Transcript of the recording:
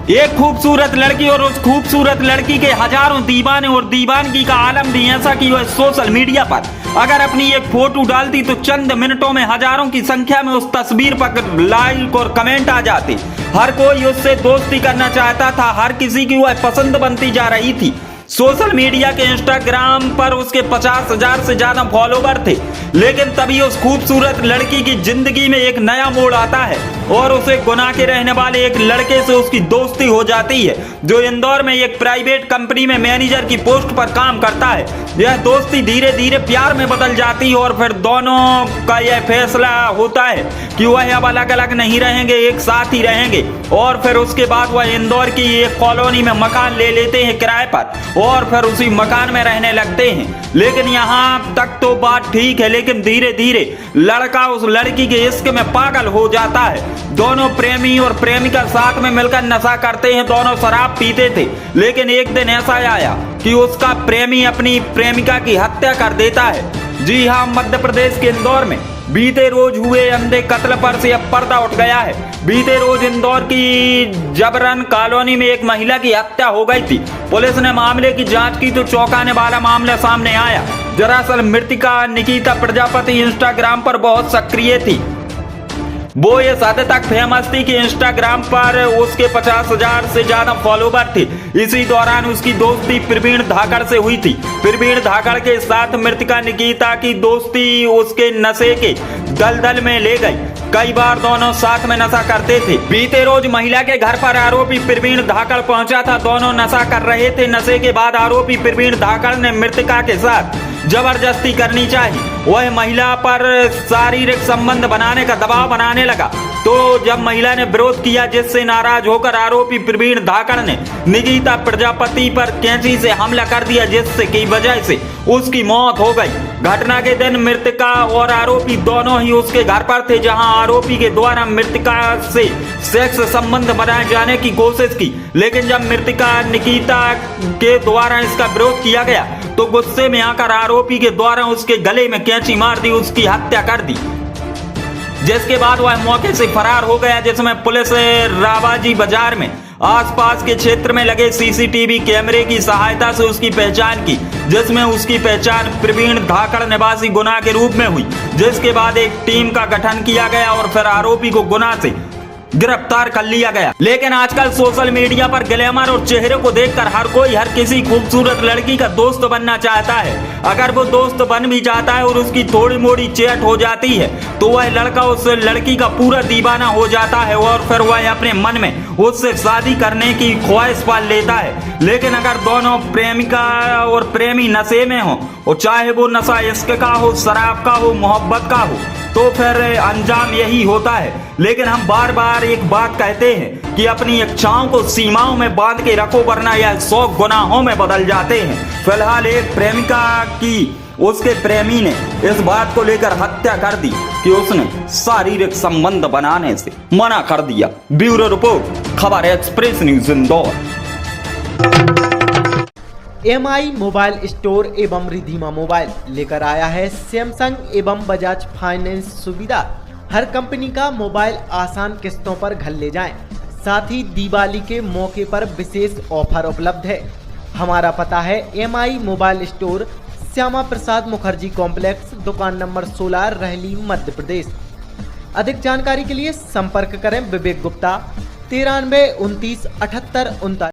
एक खूबसूरत लड़की और उस खूबसूरत लड़की के हजारों दीवाने और दीवानगी का आलम भी ऐसा कि वह सोशल मीडिया पर अगर अपनी एक फोटो डालती तो चंद मिनटों में हजारों की संख्या में उस तस्वीर पर लाइक और कमेंट आ जाते। हर कोई उससे दोस्ती करना चाहता था, हर किसी की वह पसंद बनती जा रही थी। सोशल मीडिया के इंस्टाग्राम पर उसके 50,000 से ज्यादा फॉलोवर थे। लेकिन तभी उस खूबसूरत लड़की की जिंदगी में एक नया मोड़ आता है और उसे गुना के रहने वाले एक लड़के से उसकी दोस्ती हो जाती है, जो इंदौर में एक प्राइवेट कंपनी में मैनेजर की पोस्ट पर काम करता है। यह दोस्ती धीरे धीरे प्यार में बदल जाती है और फिर दोनों का यह फैसला होता है कि वह अब अलग अलग नहीं रहेंगे, एक साथ ही रहेंगे। और फिर उसके बाद वह इंदौर की एक कॉलोनी में मकान ले लेते हैं किराए पर और फिर उसी मकान में रहने लगते हैं। लेकिन यहाँ तक तो बात ठीक है, लेकिन धीरे धीरे लड़का उस लड़की के इश्क में पागल हो जाता है। दोनों प्रेमी और प्रेमिका साथ में मिलकर नशा करते हैं, दोनों शराब पीते थे। लेकिन एक दिन ऐसा आया कि उसका प्रेमी अपनी प्रेमिका की हत्या कर देता है। जी हाँ, मध्य प्रदेश के इंदौर में बीते रोज हुए अंधे कत्ल पर से अब पर्दा उठ गया है। बीते रोज इंदौर की जबरन कॉलोनी में एक महिला की हत्या हो गई थी। पुलिस ने मामले की जांच की तो चौंकाने वाला मामला सामने आया। दरअसल मृतका निकिता प्रजापति इंस्टाग्राम पर बहुत सक्रिय थी। वो इस हद तक फेमस थी कि इंस्टाग्राम पर उसके 50,000 से ज्यादा फॉलोवर थे। इसी दौरान उसकी दोस्ती प्रवीण धाकड़ से हुई थी। प्रवीण धाकड़ के साथ मृतका निकिता की दोस्ती उसके नशे के दलदल में ले गई। कई बार दोनों साथ में नशा करते थे। बीते रोज महिला के घर पर आरोपी प्रवीण धाकड़ पहुंचा था। दोनों नशा कर रहे थे। नशे के बाद आरोपी प्रवीण धाकड़ ने मृतका के साथ जबरदस्ती करनी चाहिए। वह महिला पर शारीरिक संबंध बनाने का दबाव बनाने लगा। तो जब महिला ने विरोध किया, जिससे नाराज होकर आरोपी प्रवीण धाकड़ ने निकिता प्रजापति पर कैंची से हमला कर दिया, जिससे की वजह से उसकी मौत हो गई। घटना के दिन मृतका और आरोपी दोनों ही उसके घर पर थे, जहां आरोपी के द्वारा मृतका से सेक्स संबंध बनाए जाने की कोशिश की। लेकिन जब मृतका निकिता के द्वारा इसका विरोध किया गया तो गुस्से में आकर आरोपी के द्वारा उसके गले में कैंची मार दी, उसकी हत्या कर दी, जिसके बाद वह मौके से फरार हो गया। जिसमें पुलिस रावाजी बाजार में आसपास के क्षेत्र में लगे सीसीटीवी कैमरे की सहायता से उसकी पहचान की, जिसमें उसकी पहचान प्रवीण धाकड़ निवासी गुना के रूप में हुई। जिसके बाद एक टीम का गठन किया गया और फिर आरोपी को गुना से गिरफ्तार कर लिया गया। लेकिन आजकल सोशल मीडिया पर ग्लैमर और चेहरे को देखकर हर कोई हर किसी खूबसूरत लड़की का दोस्त बनना चाहता है। अगर वो दोस्त बन भी जाता है और उसकी थोड़ी मोड़ी चैट हो जाती है तो वह लड़का उस लड़की का पूरा दीवाना हो जाता है और फिर वह अपने मन में उससे शादी करने की ख्वाहिश पाल लेता है। लेकिन अगर दोनों प्रेमिका और प्रेमी नशे में हो, और चाहे वो नशा इश्क का हो, शराब का हो, मोहब्बत का हो, तो फिर अंजाम यही होता है। लेकिन हम बार बार एक बात कहते हैं कि अपनी इच्छाओं को सीमाओं में बांध के रखो, वरना यह 100 गुनाहों में बदल जाते हैं। फिलहाल एक प्रेमिका की उसके प्रेमी ने इस बात को लेकर हत्या कर दी कि उसने शारीरिक संबंध बनाने से मना कर दिया। ब्यूरो रिपोर्ट, खबर express news Indore. MI mobile store एवं रिधिमा मोबाइल लेकर आया है सैमसंग एवं बजाज फाइनेंस सुविधा। हर कंपनी का मोबाइल आसान किस्तों पर घर ले जाएं। साथ ही दिवाली के मौके पर विशेष ऑफर उपलब्ध है। हमारा पता है MI mobile store, Shyama Prasad Mukherjee complex, दुकान नंबर 16, रहली, मध्य प्रदेश। अधिक जानकारी के लिए संपर्क करें विवेक गुप्ता 93 29 78 39।